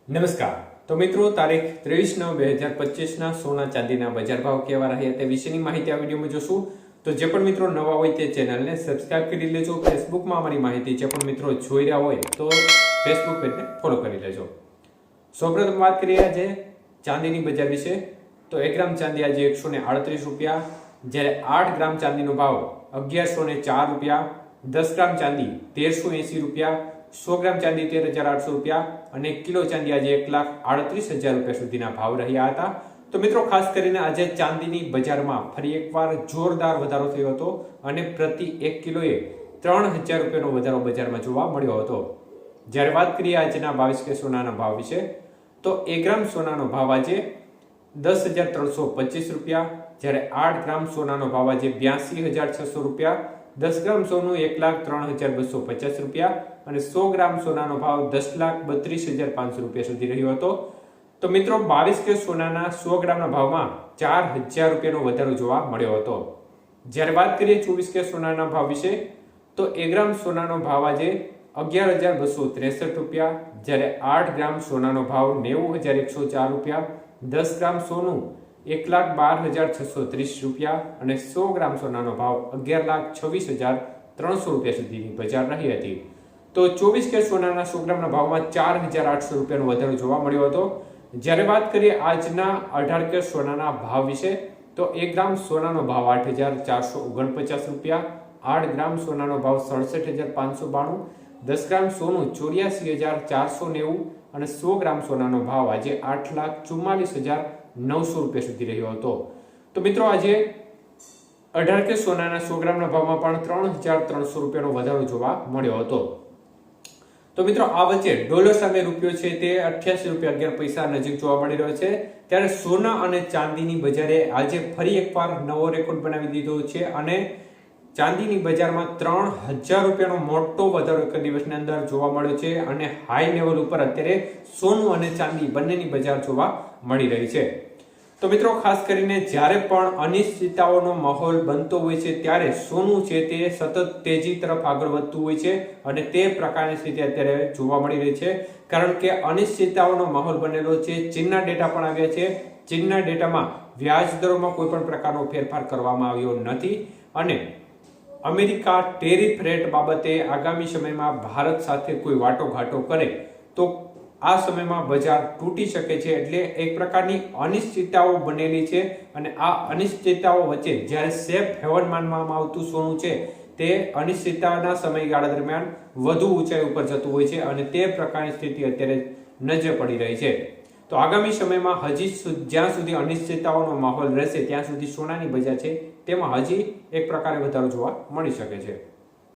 નમસ્કાર. તો મિત્રો, તારીખ 23/9/2025 સોના ચાંદીના બજાર ભાવ કેવા રહ્યા તે વિશેની માહિતી આ વિડીયોમાં જોશું. તો જે પણ મિત્રો નવા હોય તે ચેનલને સબસ્ક્રાઇબ કરી લેજો. ફેસબુકમાં અમારી માહિતી જે પણ મિત્રો જોઈ રહ્યા હોય તો ફેસબુક પેજને ફોલો કરી લેજો. સૌપ્રથમ વાત કરીએ આજે ચાંદીની બજાર વિશે. તો 1 ગ્રામ ચાંદી આજે 138 રૂપિયા, જ્યારે 8 ગ્રામ ચાંદીનો ભાવ 1104 રૂપિયા, 10 ગ્રામ ચાંદી 1380 રૂપિયા, 100 ગ્રામ ચાંદી 13,800 રૂપિયા અને 1 કિલો ચાંદી આજે 1,38,000 રૂપિયા સુધીના ભાવ રહ્યા હતા. તો મિત્રો, ખાસ કરીને આજે ચાંદીની બજારમાં ફરી એકવાર જોરદાર વધારો થયો હતો અને પ્રતિ 1 કિલોએ 3,000 રૂપિયાનો વધારો બજારમાં જોવા મળ્યો હતો. જ્યારે વાત કરીએ આજના 22 સોનાના ભાવ વિશે, તો 1 ગ્રામ સોનાનો ભાવ આજે 10,325 રૂપિયા, જ્યારે 8 ગ્રામ સોનાનો ભાવ આજે 82,600 રૂપિયા, 10 ગ્રામ સોનું 1,03,250 રૂપિયા અને 100 ગ્રામ સોનાનો ભાવ 10,32,500 રૂપિયા સુધી રહ્યો હતો. તો મિત્રો, 22 સોનાના 100 ગ્રામના ભાવમાં 4,000 રૂપિયાનો વધારો જોવા મળ્યો હતો. જ્યારે વાત કરીએ 24 સોનાના ભાવ વિશે, તો 1 ગ્રામ સોનાનો ભાવ આજે 11,263 રૂપિયા, જ્યારે 8 ગ્રામ સોનાનો ભાવ 90,104 રૂપિયા, 10 ગ્રામ સોનું 1,12,630 રૂપિયા અને 100 ગ્રામ સોનાનો ભાવ 11,26,300 રૂપિયા સુધીની બજાર રહી હતી. તો 24 સોનાના 100 ગ્રામના ભાવમાં 4,800 રૂપિયાનો વધારો જોવા મળ્યો હતો. જ્યારે વાત કરીએ આજના 18 સોનાના ભાવ વિશે, તો 1 ગ્રામ સોનાનો ભાવ 8,449 રૂપિયા, 8 ગ્રામ સોનાનો ભાવ 67,592, 10 ગ્રામ સોનું 84,490 અને 100 ગ્રામ સોનાનો ભાવ આજે 8,44,900 રૂપિયા સુધી રહ્યો હતો. તો મિત્રો, આજે 18 સોનાના 100 ગ્રામના ભાવમાં પણ 3,300 રૂપિયાનો વધારો જોવા મળ્યો હતો. તો મિત્રો, આ વચ્ચે ડોલર સામે રૂપિયો છે તે 88.11 રૂપિયા નજીક જોવા મળી રહ્યો છે. ત્યારે સોના અને ચાંદીની બજારે આજે ફરી એકવાર નવો રેકોર્ડ બનાવી દીધો છે અને ચાંદીની બજારમાં 3,000 રૂપિયાનો મોટો વધારો એક દિવસની અંદર જોવા મળ્યો છે અને હાઈ લેવલ ઉપર અત્યારે સોનું અને ચાંદી બંનેની બજાર જોવા મળી રહી છે. તો મિત્રો, ખાસ કરીને જ્યારે પણ અનિશ્ચિતતાઓનો માહોલ બનતો હોય છે ત્યારે સોનું છે તે સતત તેજી તરફ આગળ વધતું હોય છે અને તે પ્રકારની સ્થિતિ અત્યારે જોવા મળી રહી છે. કારણ કે અનિશ્ચિતતાઓનો માહોલ બનેલો છે. ચીનના ડેટા પણ આવ્યા છે. ચીનના ડેટામાં વ્યાજ દરોમાં કોઈ પણ પ્રકારનો ફેરફાર કરવામાં આવ્યો નથી અને અમેરિકા ટેરિફ રેટ બાબતે આગામી સમયમાં ભારત સાથે કોઈ વાટોઘાટો કરે તો આ સમયમાં બજાર તૂટી શકે છે. એટલે એક પ્રકારની અનિશ્ચિતતાઓ બનેલી છે અને આ અનિશ્ચિતતાઓ વચ્ચે જ્યારે સેફ હેવન માનવામાં આવતું સોનું છે તે અનિશ્ચિતતાના સમયગાળા દરમિયાન વધુ ઊંચાઈ ઉપર જતું હોય છે અને તે પ્રકારની સ્થિતિ અત્યારે નજરે પડી રહી છે. તો આગામી સમયમાં જ્યાં સુધી અનિશ્ચિતતાઓનો માહોલ રહેશે ત્યાં સુધી સોનાની બજાર છે તેમાં હજી એક પ્રકારે વધારો જોવા મળી શકે છે.